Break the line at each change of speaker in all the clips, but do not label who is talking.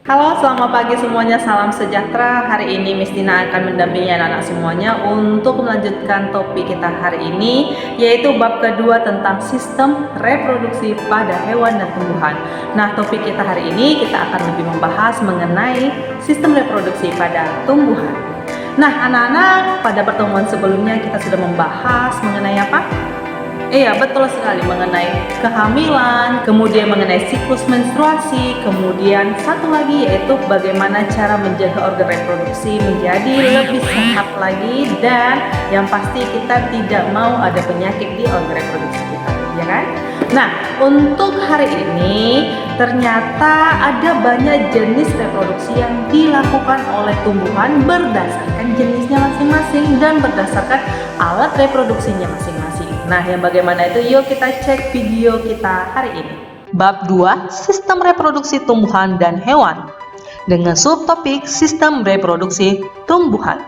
Halo, selamat pagi semuanya. Salam sejahtera. Hari ini Miss Dina akan mendampingi anak-anak semuanya untuk melanjutkan topik kita hari ini, yaitu bab kedua tentang sistem reproduksi pada hewan dan tumbuhan. Nah, topik kita hari ini kita akan lebih membahas mengenai sistem reproduksi pada tumbuhan. Nah, anak-anak, pada pertemuan sebelumnya kita sudah membahas mengenai apa? Iya, betul sekali, mengenai kehamilan, kemudian mengenai siklus menstruasi, kemudian satu lagi yaitu bagaimana cara menjaga organ reproduksi menjadi lebih sehat lagi, dan yang pasti kita tidak mau ada penyakit di organ reproduksi kita, ya kan? Nah, untuk hari ini ternyata ada banyak jenis reproduksi yang dilakukan oleh tumbuhan berdasarkan jenisnya masing-masing dan berdasarkan alat reproduksinya masing-masing. Nah, yang bagaimana itu? Yuk kita cek video kita hari ini. Bab 2, sistem reproduksi tumbuhan dan hewan, dengan subtopik sistem reproduksi tumbuhan.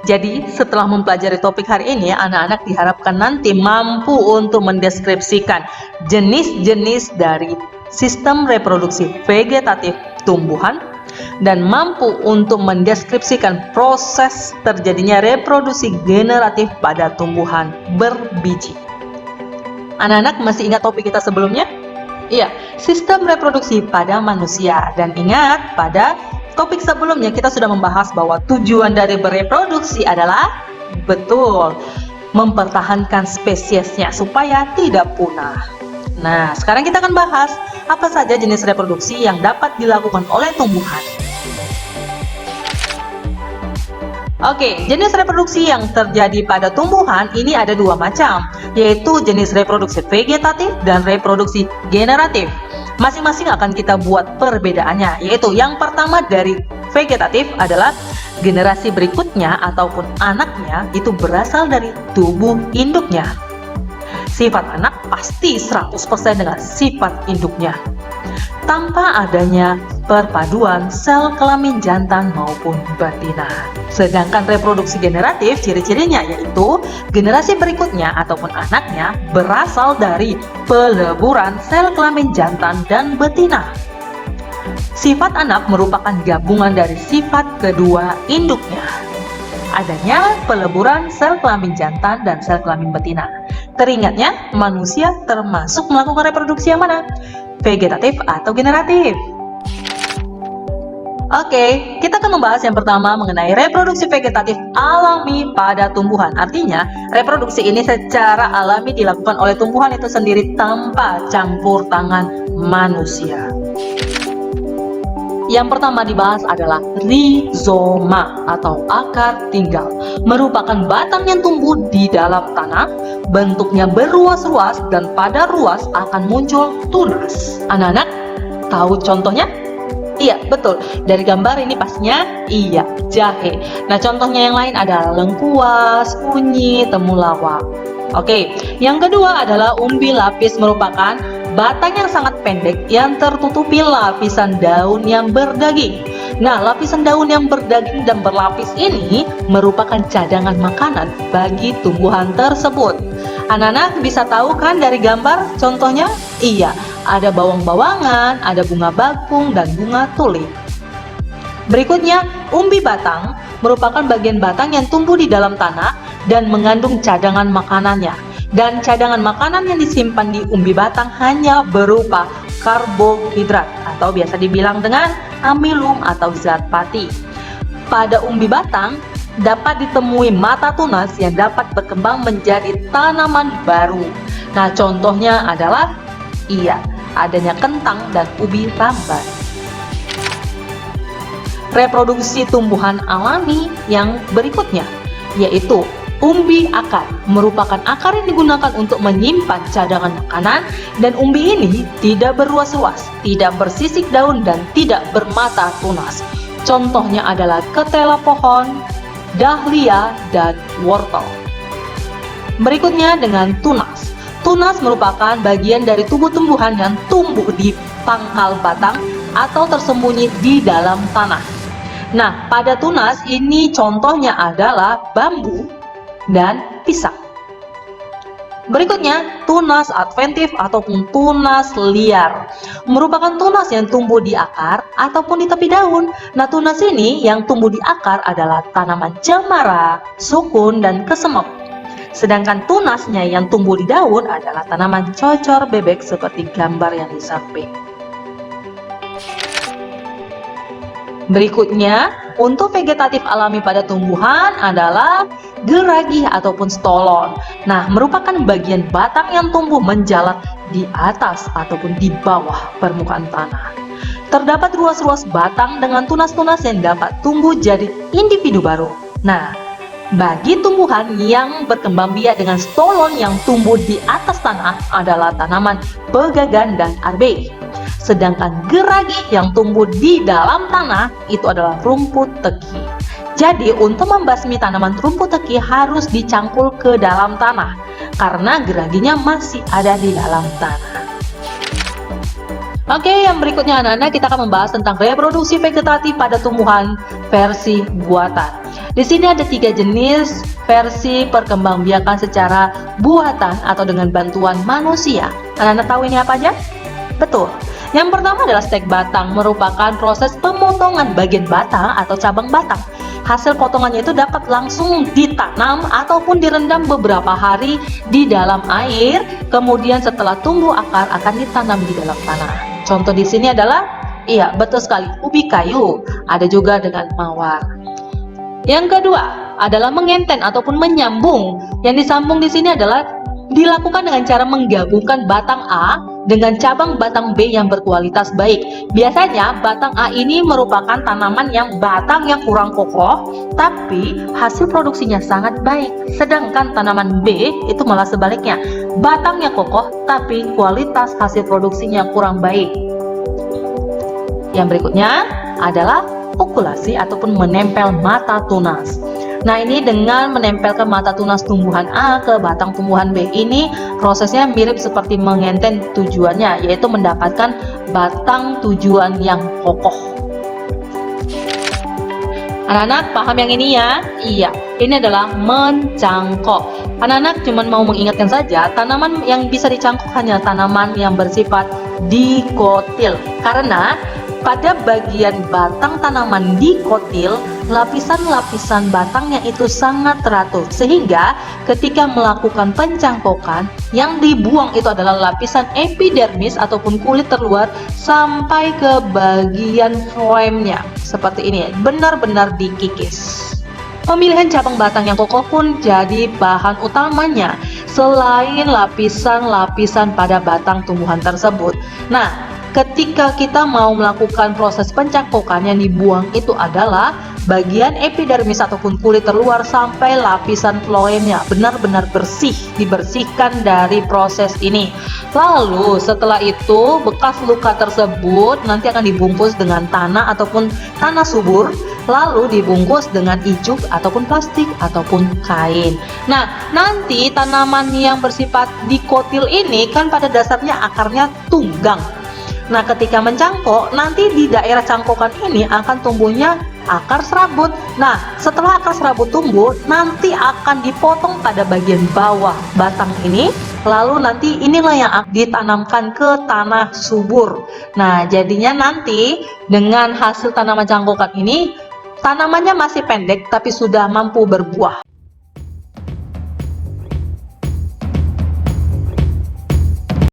Jadi, setelah mempelajari topik hari ini, anak-anak diharapkan nanti mampu untuk mendeskripsikan jenis-jenis dari sistem reproduksi vegetatif tumbuhan dan mampu untuk mendeskripsikan proses terjadinya reproduksi generatif pada tumbuhan berbiji. Anak-anak masih ingat topik kita sebelumnya? Iya, sistem reproduksi pada manusia. Dan ingat, pada topik sebelumnya kita sudah membahas bahwa tujuan dari bereproduksi adalah betul mempertahankan spesiesnya supaya tidak punah. Nah, sekarang kita akan bahas apa saja jenis reproduksi yang dapat dilakukan oleh tumbuhan. Oke, jenis reproduksi yang terjadi pada tumbuhan ini ada dua macam, yaitu jenis reproduksi vegetatif dan reproduksi generatif. Masing-masing akan kita buat perbedaannya, yaitu yang pertama dari vegetatif adalah generasi berikutnya ataupun anaknya itu berasal dari tubuh induknya. Sifat anak pasti 100% dengan sifat induknya, tanpa adanya perpaduan sel kelamin jantan maupun betina. Sedangkan reproduksi generatif ciri-cirinya yaitu generasi berikutnya ataupun anaknya berasal dari peleburan sel kelamin jantan dan betina. Sifat anak merupakan gabungan dari sifat kedua induknya, adanya peleburan sel kelamin jantan dan sel kelamin betina. Teringatnya, manusia termasuk melakukan reproduksi yang mana? Vegetatif atau generatif? Oke, kita akan membahas yang pertama mengenai reproduksi vegetatif alami pada tumbuhan. Artinya, reproduksi ini secara alami dilakukan oleh tumbuhan itu sendiri tanpa campur tangan manusia. Yang pertama dibahas adalah rizoma atau akar tinggal. Merupakan batang yang tumbuh di dalam tanah, bentuknya berruas-ruas dan pada ruas akan muncul tunas. Anak-anak, tahu contohnya? Iya, betul. Dari gambar ini pastinya iya, jahe. Nah, contohnya yang lain adalah lengkuas, kunyit, temulawak. Oke, yang kedua adalah umbi lapis, merupakan batang yang sangat pendek yang tertutupi lapisan daun yang berdaging. Nah, lapisan daun yang berdaging dan berlapis ini merupakan cadangan makanan bagi tumbuhan tersebut. Anak-anak bisa tahu kan dari gambar contohnya? Iya, ada bawang-bawangan, ada bunga bakung, dan bunga tulip. Berikutnya, umbi batang merupakan bagian batang yang tumbuh di dalam tanah dan mengandung cadangan makanannya. Dan cadangan makanan yang disimpan di umbi batang hanya berupa karbohidrat atau biasa dibilang dengan amilum atau zat pati. Pada umbi batang dapat ditemui mata tunas yang dapat berkembang menjadi tanaman baru. Nah, contohnya adalah iya, adanya kentang dan ubi rambat. Reproduksi tumbuhan alami yang berikutnya yaitu umbi akar, merupakan akar yang digunakan untuk menyimpan cadangan makanan, dan umbi ini tidak berruas-ruas, tidak bersisik daun, dan tidak bermata tunas. Contohnya adalah ketela pohon, dahlia, dan wortel. Berikutnya dengan tunas. Tunas merupakan bagian dari tubuh tumbuhan yang tumbuh di pangkal batang atau tersembunyi di dalam tanah. Nah, pada tunas ini contohnya adalah bambu dan pisang. Berikutnya, tunas adventif ataupun tunas liar. Merupakan tunas yang tumbuh di akar ataupun di tepi daun. Nah, tunas ini yang tumbuh di akar adalah tanaman cemara, sukun, dan kesemep. Sedangkan tunasnya yang tumbuh di daun adalah tanaman cocor bebek seperti gambar yang di samping. Berikutnya, untuk vegetatif alami pada tumbuhan adalah geragi ataupun stolon. Nah, merupakan bagian batang yang tumbuh menjalar di atas ataupun di bawah permukaan tanah. Terdapat ruas-ruas batang dengan tunas-tunas yang dapat tumbuh jadi individu baru. Nah, bagi tumbuhan yang berkembang biak dengan stolon yang tumbuh di atas tanah adalah tanaman pegagan dan arbe. Sedangkan geragi yang tumbuh di dalam tanah itu adalah rumput teki. Jadi untuk membasmi tanaman rumput teki harus dicangkul ke dalam tanah karena geraginya masih ada di dalam tanah. Oke, yang berikutnya anak-anak kita akan membahas tentang reproduksi vegetatif pada tumbuhan versi buatan. Di sini ada 3 jenis versi perkembangbiakan secara buatan atau dengan bantuan manusia. Anak-anak tahu ini apa aja? Betul. Yang pertama adalah stek batang, merupakan proses pemotongan bagian batang atau cabang batang. Hasil potongannya itu dapat langsung ditanam ataupun direndam beberapa hari di dalam air, kemudian setelah tumbuh akar akan ditanam di dalam tanah. Contoh di sini adalah, iya betul sekali, ubi kayu, ada juga dengan mawar. Yang kedua adalah mengenten ataupun menyambung. Yang disambung di sini adalah dilakukan dengan cara menggabungkan batang A dengan cabang batang B yang berkualitas baik. Biasanya batang A ini merupakan tanaman yang batang yang kurang kokoh, tapi hasil produksinya sangat baik. Sedangkan tanaman B itu malah sebaliknya, batangnya kokoh, tapi kualitas hasil produksinya kurang baik. Yang berikutnya adalah okulasi ataupun menempel mata tunas. Nah, ini dengan menempelkan mata tunas tumbuhan A ke batang tumbuhan B ini prosesnya mirip seperti mengenten tujuannya, yaitu mendapatkan batang tujuan yang kokoh. Anak-anak paham yang ini ya? Iya, ini adalah mencangkok. Anak-anak cuma mau mengingatkan saja, tanaman yang bisa dicangkok hanya tanaman yang bersifat dikotil. Karena pada bagian batang tanaman dikotil, lapisan-lapisan batangnya itu sangat teratur, sehingga ketika melakukan pencangkokan, yang dibuang itu adalah lapisan epidermis ataupun kulit terluar sampai ke bagian floemnya. Seperti ini, benar-benar dikikis. Pemilihan cabang batang yang kokoh pun jadi bahan utamanya, selain lapisan-lapisan pada batang tumbuhan tersebut. Nah, ketika kita mau melakukan proses pencangkokan, yang dibuang itu adalah bagian epidermis ataupun kulit terluar sampai lapisan floemnya benar-benar bersih, dibersihkan dari proses ini. Lalu setelah itu bekas luka tersebut nanti akan dibungkus dengan tanah ataupun tanah subur, lalu dibungkus dengan ijuk ataupun plastik ataupun kain. Nah, nanti tanaman yang bersifat dikotil ini kan pada dasarnya akarnya tunggang. Nah, ketika mencangkok, nanti di daerah cangkokan ini akan tumbuhnya akar serabut. Nah, setelah akar serabut tumbuh, nanti akan dipotong pada bagian bawah batang ini, lalu nanti inilah yang ditanamkan ke tanah subur. Nah, jadinya nanti dengan hasil tanaman cangkokan ini, tanamannya masih pendek tapi sudah mampu berbuah.